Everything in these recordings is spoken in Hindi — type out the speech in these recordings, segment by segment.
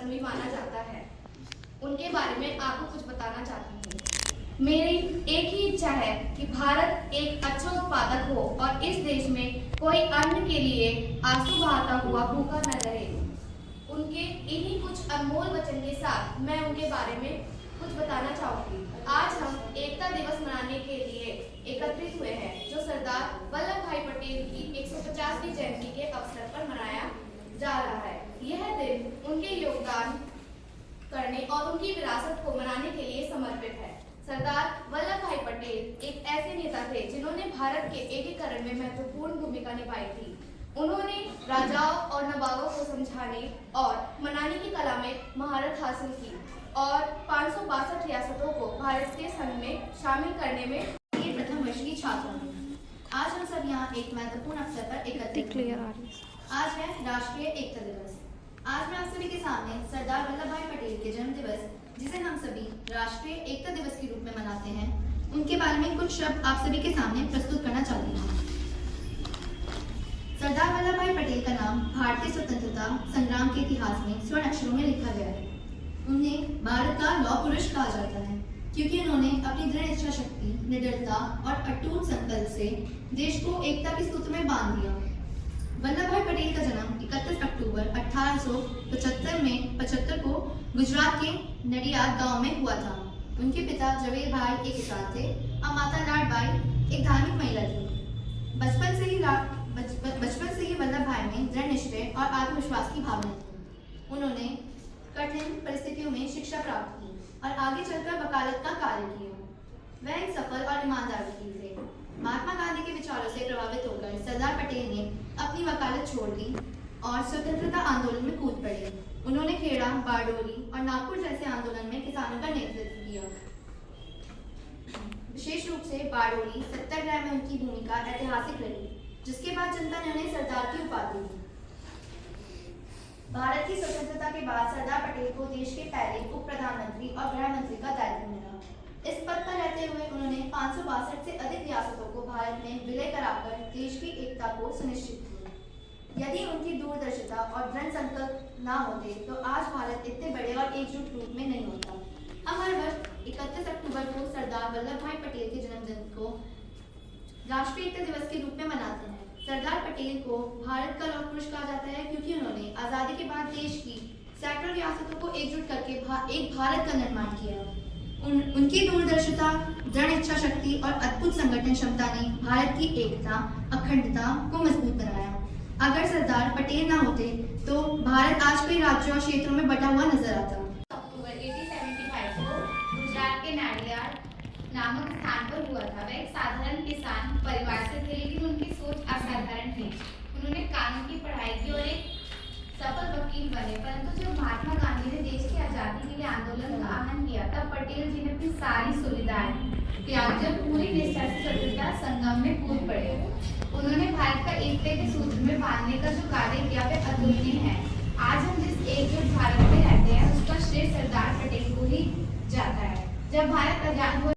रत्न भी माना जाता है। उनके बारे में आपको कुछ बताना चाहती हूँ। मेरी एक ही इच्छा है कि भारत एक अच्छा उत्पादक हो और इस देश में कोई अन्न के लिए आंसू बहाता हुआ भूखा न रहे। उनके इन्हीं कुछ अनमोल वचन के साथ मैं उनके बारे में कुछ बताना चाहूंगी। आज हम एकता दिवस मनाने के लिए एकत्रित हुए हैं, जो सरदार वल्लभ भाई पटेल की 150वीं जयंती के अवसर पर मनाया जा रहा है। यह दिन उनके योगदान करने और उनकी विरासत को मनाने के लिए समर्पित है। सरदार वल्लभ भाई पटेल एक ऐसे नेता थे जिन्होंने भारत के एकीकरण में महत्वपूर्ण भूमिका निभाई थी। उन्होंने राजाओं और नवाबों को समझाने और मनाने की कला में महारत हासिल की और 562 रियासतों को भारत के संघ में शामिल करने में ये प्रथम वर्ष की छात्रा हूँ। आज हम सब यहाँ एक महत्वपूर्ण अवसर पर एकत्रित हुए हैं। आज है राष्ट्रीय एकता दिवस। आज मैं आप सभी के सामने सरदार वल्लभ भाई पटेल के जन्म दिवस, जिसे हम सभी राष्ट्रीय एकता दिवस के रूप में मनाते हैं, उनके बारे में कुछ शब्द आप सभी के सामने प्रस्तुत करना चाहती हूँ। सरदार वल्लभ भाई पटेल का नाम भारतीय स्वतंत्रता संग्राम के इतिहास में स्वर्ण अक्षरों में लिखा गया है। उन्हें भारत का लौह पुरुष कहा जाता है क्योंकि उन्होंने अपनी दृढ़ इच्छा शक्ति, निडरता और अटूट संकल्प से देश को एकता के सूत्र में बांध दिया। वल्लभ भाई पटेल का जन्म 31 अक्टूबर 1875 को गुजरात के नडियाद गांव में हुआ था। उनके पिता जवेर भाई एक किसान थे और माता लाडबाई एक धार्मिक महिला थी। बचपन से ही वल्लभ भाई में दृढ़ निश्चय और आत्मविश्वास की भावना थी। उन्होंने कठिन परिस्थितियों में शिक्षा प्राप्त की और आगे चलकर वकालत का कार्य किया। वह एक सफल और ईमानदार वकील थे। महात्मा गांधी के विचारों से प्रभावित होकर सरदार पटेल ने अपनी वकालत छोड़ दी और स्वतंत्रता आंदोलन में कूद पड़े। उन्होंने खेड़ा, बारडोली और नागपुर जैसे आंदोलन में किसानों का नेतृत्व किया। विशेष रूप से बारडोली सत्याग्रह में उनकी भूमिका ऐतिहासिक रही, जिसके बाद जनता ने उन्हें सरदार की उपाधि दी। भारत की स्वतंत्रता के बाद सरदार पटेल को देश के पहले उप प्रधानमंत्री और गृह मंत्री का दायित्व मिला। इस पद पर रहते हुए उन्होंने 562 से अधिक रियासतों को भारत में विलय कराकर देश की एकता को सुनिश्चित किया। यदि उनकी दूरदर्शिता और दृढ़ संकल्प न होते तो आज भारत इतने बड़े और एकजुट रूप में नहीं होता। हम हर वर्ष 31 अक्टूबर को सरदार वल्लभ भाई पटेल के जन्मदिन को राष्ट्रीय एकता दिवस के रूप में मनाते हैं। सरदार पटेल को भारत का लौह पुरुष कहा जाता है क्योंकि उन्होंने आज़ादी के बाद देश की सैकड़ों रियासतों को एकजुट करके एक भारत का निर्माण किया। उनकी दूरदर्शिता, दृढ़ इच्छा शक्ति और अद्भुत संगठन क्षमता ने भारत की एकता, अखंडता को मजबूत बनाया। अगर सरदार पटेल न होते तो भारत आज कई राज्यों और क्षेत्रों में बटा हुआ नजर आता। अक्टूबर 1875 को गुजरात के नाडियाड नामक स्थान पर हुआ था। वह एक साधारण किसान परिवार से थे, लेकिन उनकी सोच असाधारण थी। उन्होंने कानून की पढ़ाई की और एक सफल वकील बने। परंतु जब महात्मा गांधी ने देश की आजादी के लिए आंदोलन का आह्वान किया, तब पटेल जी ने अपनी सारी सुविधाएं त्याग कर पूरी निष्ठा से स्वतंत्रता संग्राम में कूद पड़े। उन्होंने भारत का एकता के सूत्र में बांधने का जो कार्य किया वह अतुलनीय है। आज हम जिस एकजुट भारत में रहते हैं, उसका श्रेय सरदार पटेल को ही जाता है। जब भारत आजाद हुआ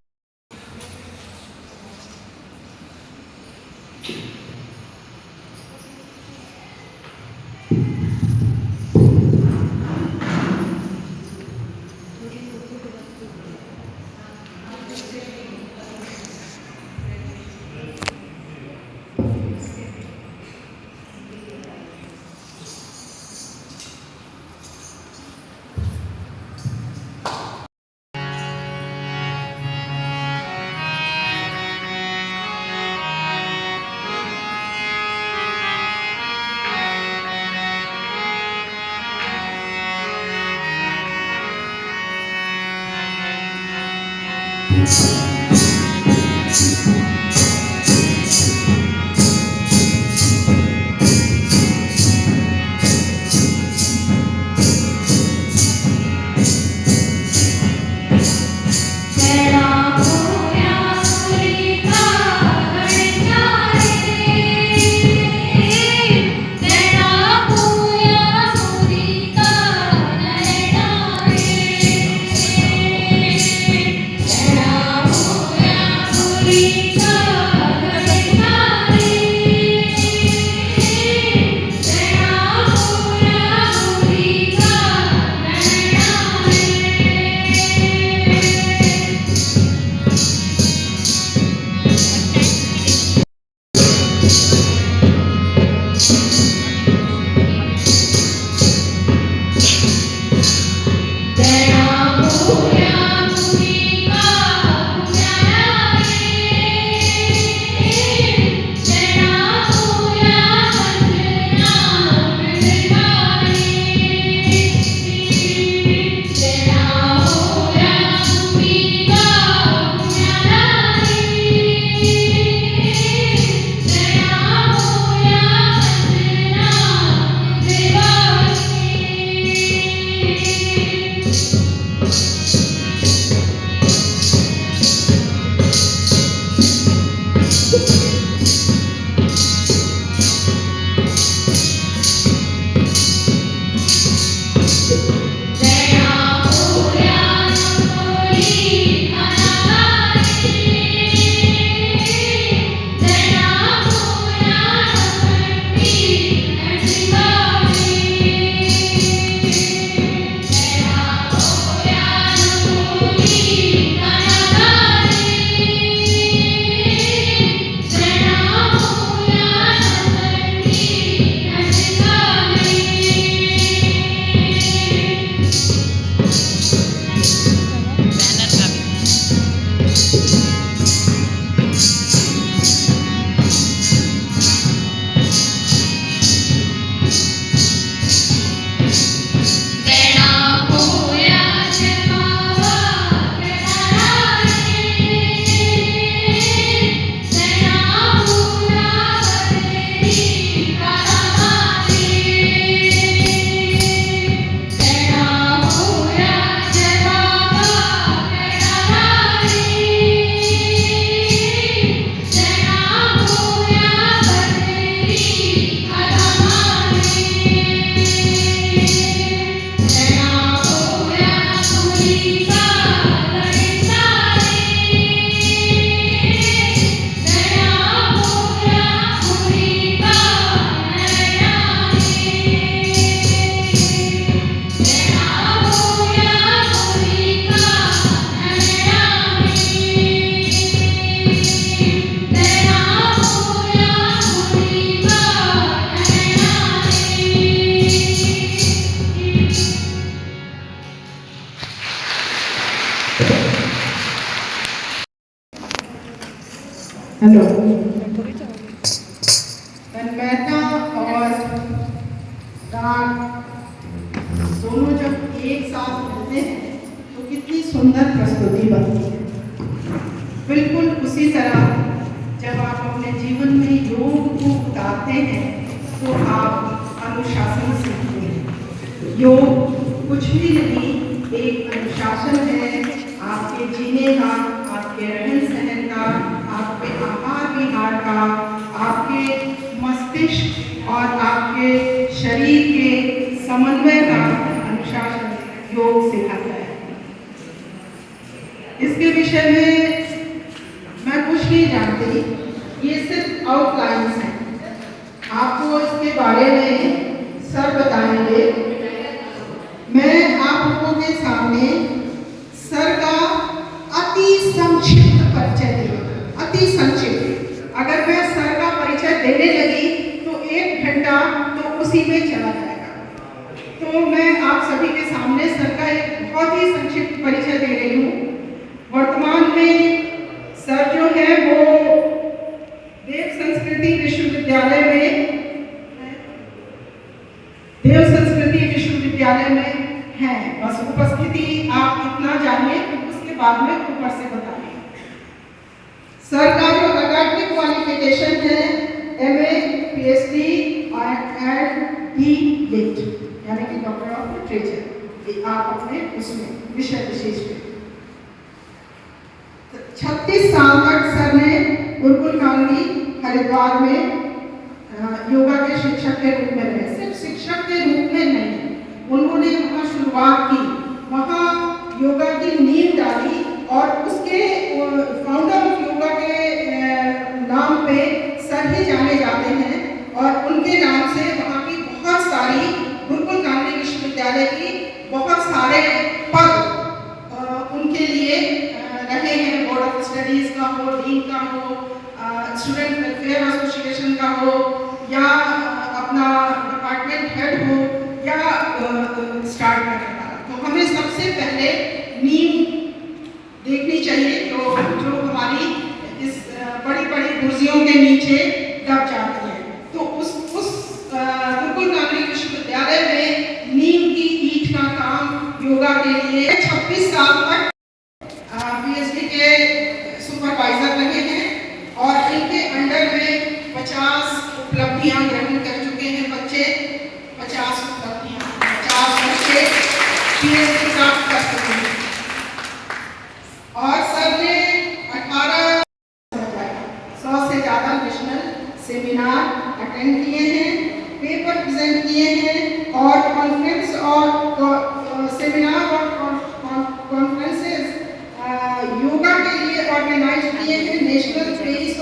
हेलो। तन्मयता और राग दोनों जब एक साथ होते हैं तो कितनी सुंदर प्रस्तुति बनती है। बिल्कुल उसी तरह जब आप अपने जीवन में योग को उतारते हैं तो आप अनुशासन सीखते हैं। योग कुछ भी नहीं, एक अनुशासन है आपके जीने का, आपके रहन सहन का, आपके आहार विहार का, आपके मस्तिष्क और आपके शरीर के समन्वय का अनुशासन योग सिखाता है। इसके विषय में मैं कुछ नहीं जानती, ये सिर्फ आउटलाइंस हैं। आपको इसके बारे में सर बताएंगे। मैं आप लोगों के सामने सर का अति संक्षिप्त परिचय दूंगा, अति संक्षिप्त। अगर मैं सर का परिचय देने लगी तो 1 घंटा तो उसी में चला जाएगा। तो मैं आप सभी के सामने सर का एक बहुत ही संक्षिप्त परिचय दे रही हूँ। वर्तमान में सर जो है वो देव संस्कृति विश्वविद्यालय में है। बस उपस्थिति आप इतना जानिए, उसके बाद में ऊपर से बताइए। सर का जो एकेडमिक क्वालिफिकेशन है MA, PhD एंड D.Litt यानी कि डॉक्टर ऑफ लिटरेचर, आप अपने उसमें विषय विशेष पे 36 साल तक सर ने गुरुकुल कालनी हरिद्वार में योगा के शिक्षक के रूप में रहे। सिर्फ शिक्षक के रूप में नहीं, उन्होंने वहाँ शुरुआत की, वहाँ योगा की नींव डाली और उसके फाउंडर ऑफ योगा के नाम पे सर ही जाने जाते हैं। और उनके नाम से वहाँ की बहुत सारी गुरुकुल कालनी विश्वविद्यालय की बहुत सारे पद उनके लिए रहे हैं। बोर्ड ऑफ स्टडीज का हो, डीन का हो, स्टूडेंट वेलफेयर एसोसिएशन का हो, या अपना डिपार्टमेंट हेड हो, या स्टार्ट करने वाला। तो हमें सबसे पहले नींव देखनी चाहिए जो हमारी इस बड़ी बड़ी कुर्सियों के नीचे दब जाती है। तो उस गुरुकुल कालनी विश्वविद्यालय में नींव की ईंट का काम योगा के लिए 26 साल तक PhD के सुपरवाइजर रहे हैं और इनके अंडर में 50 उपलब्धियां ग्रहण कर चुके हैं बच्चे। 50 उपलब्धियां, 50 बच्चे PhD प्राप्त कर चुके हैं। और सर ने 100 से ज़्यादा नेशनल सेमिनार अटेंड किए हैं, पेपर प्रेजेंट किए हैं और कॉन्फ्रेंस और सेमिनार और कॉन्फ्रेंसेस योगा के लिए ऑर्गेनाइज किए हैं। National Paris